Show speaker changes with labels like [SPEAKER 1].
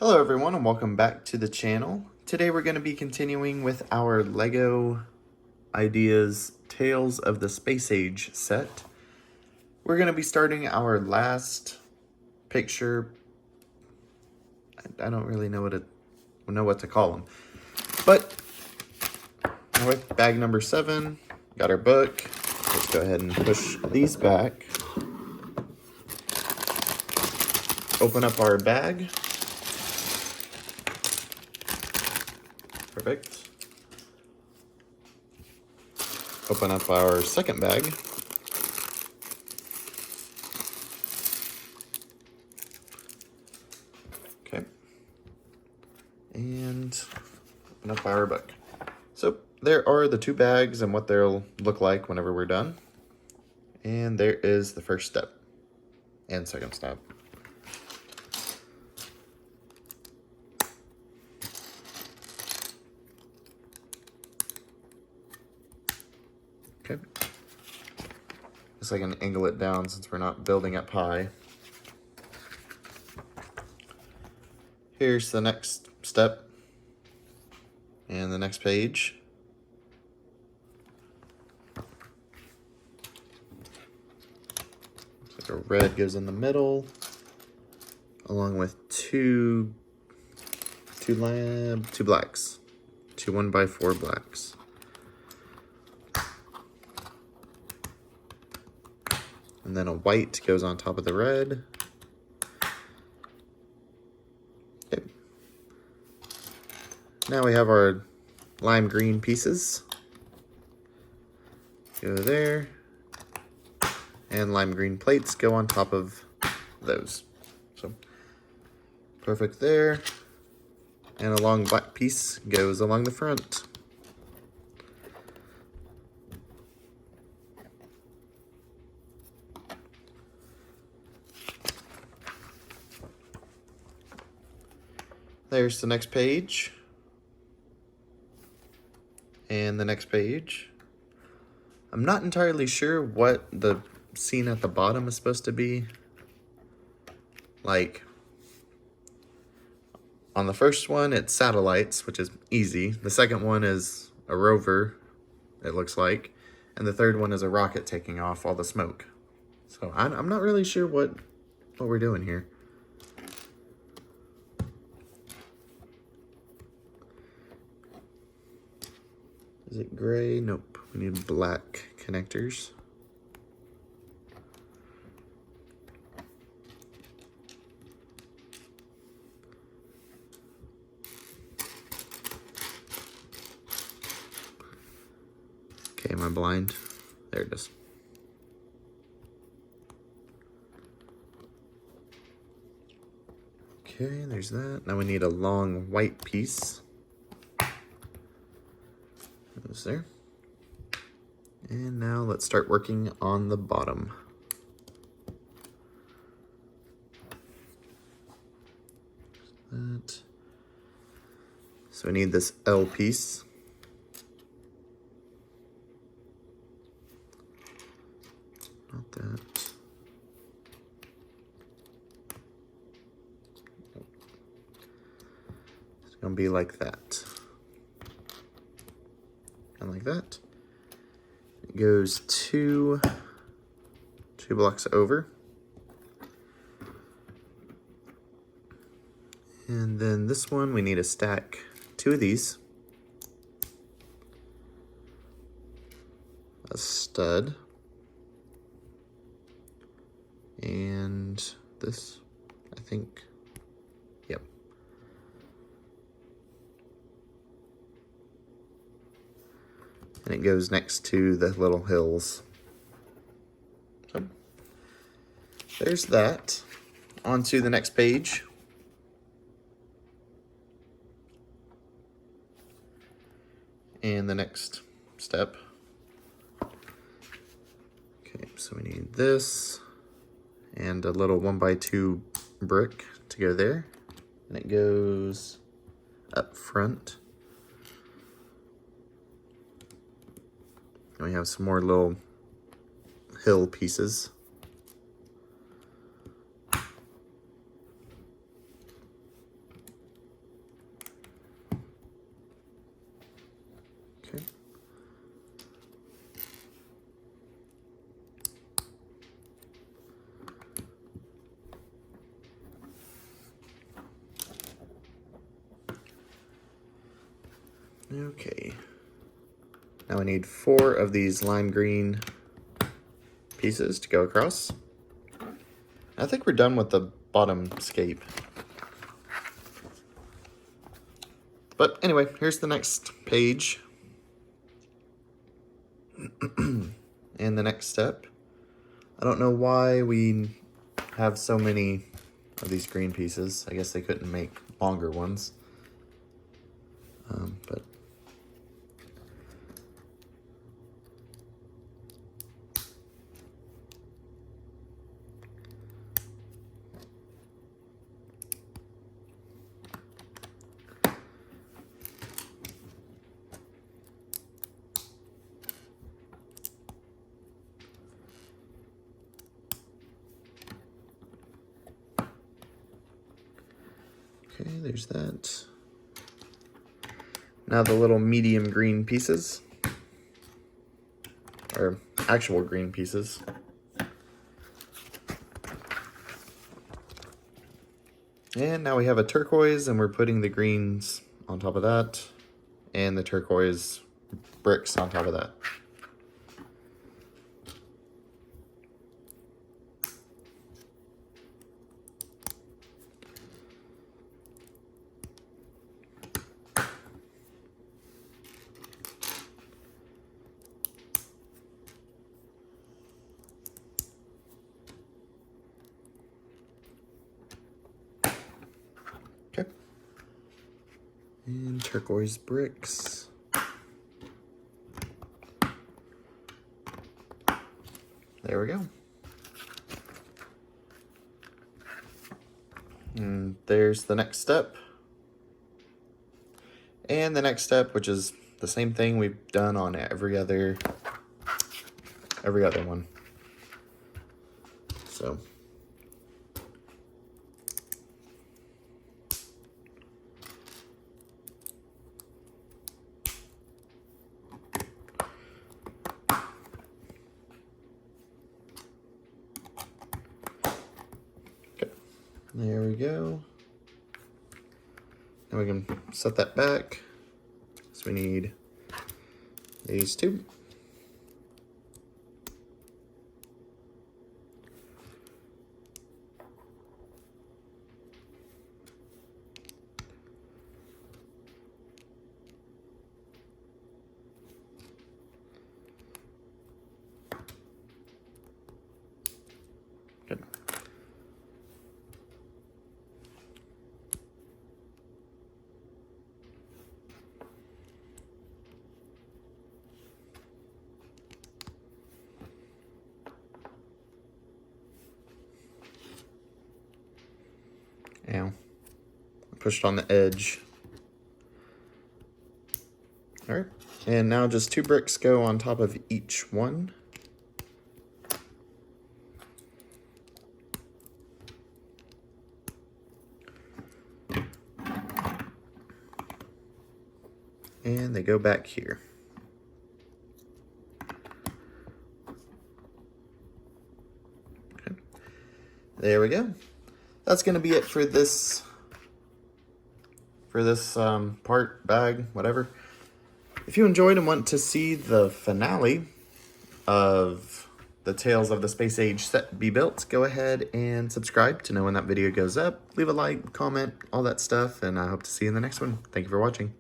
[SPEAKER 1] Hello everyone and welcome back to the channel. Today we're going to be continuing with our LEGO Ideas Tales of the Space Age set. We're going to be starting our last picture. I don't really know what to call them. But with bag number 7, got our book. Let's go ahead and push these back. Open up our bag. Perfect. Open up our second bag. Okay. And open up our book. So there are the two bags and what they'll look like whenever we're done. And there is the first step and second step. Okay. Guess I can angle it down since we're not building up high. Here's the next step and the next page. Looks like a red goes in the middle, along with two blacks, two 1x4 blacks. And then a white goes on top of the red. Okay. Now we have our lime green pieces. Go there. And lime green plates go on top of those. So, perfect there. And a long black piece goes along the front. There's the next page. And the next page. I'm not entirely sure what the scene at the bottom is supposed to be. Like, on the first one, it's satellites, which is easy. The second one is a rover, it looks like. And the third one is a rocket taking off all the smoke. So I'm not really sure what we're doing here. Is it gray? Nope. We need black connectors. Okay, am I blind? There it is. Okay, there's that. Now we need a long white piece. Goes there. And now let's start working on the bottom. That. So we need this L piece. Not that. It's gonna be like that. And like that. It goes two blocks over. And then this one, we need to stack 2 of these. A stud. And this, I think, yep. And it goes next to the little hills. So, there's that. On to the next page. And the next step. Okay, so we need this and a little 1x2 brick to go there. And it goes up front. And we have some more little hill pieces. Okay. Now we need 4 of these lime green pieces to go across. I think we're done with the bottom scape. But anyway, here's the next page. And the next step. I don't know why we have so many of these green pieces. I guess they couldn't make longer ones. But okay, there's that. Now the little medium green pieces, or actual green pieces. And now we have a turquoise, and we're putting the greens on top of that, and the turquoise bricks on top of that. Okay. And turquoise bricks. There we go. And there's the next step. And the next step, which is the same thing we've done on every other one. So okay. There we go. Now we can set that back. So we need these 2. Good. Ow. Pushed on the edge. Alright. And now just 2 bricks go on top of each one. And they go back here. Okay. There we go. That's going to be it for this part, bag, whatever. If you enjoyed and want to see the finale of the Tales of the Space Age set be built, go ahead and subscribe to know when that video goes up. Leave a like, comment, all that stuff, and I hope to see you in the next one. Thank you for watching.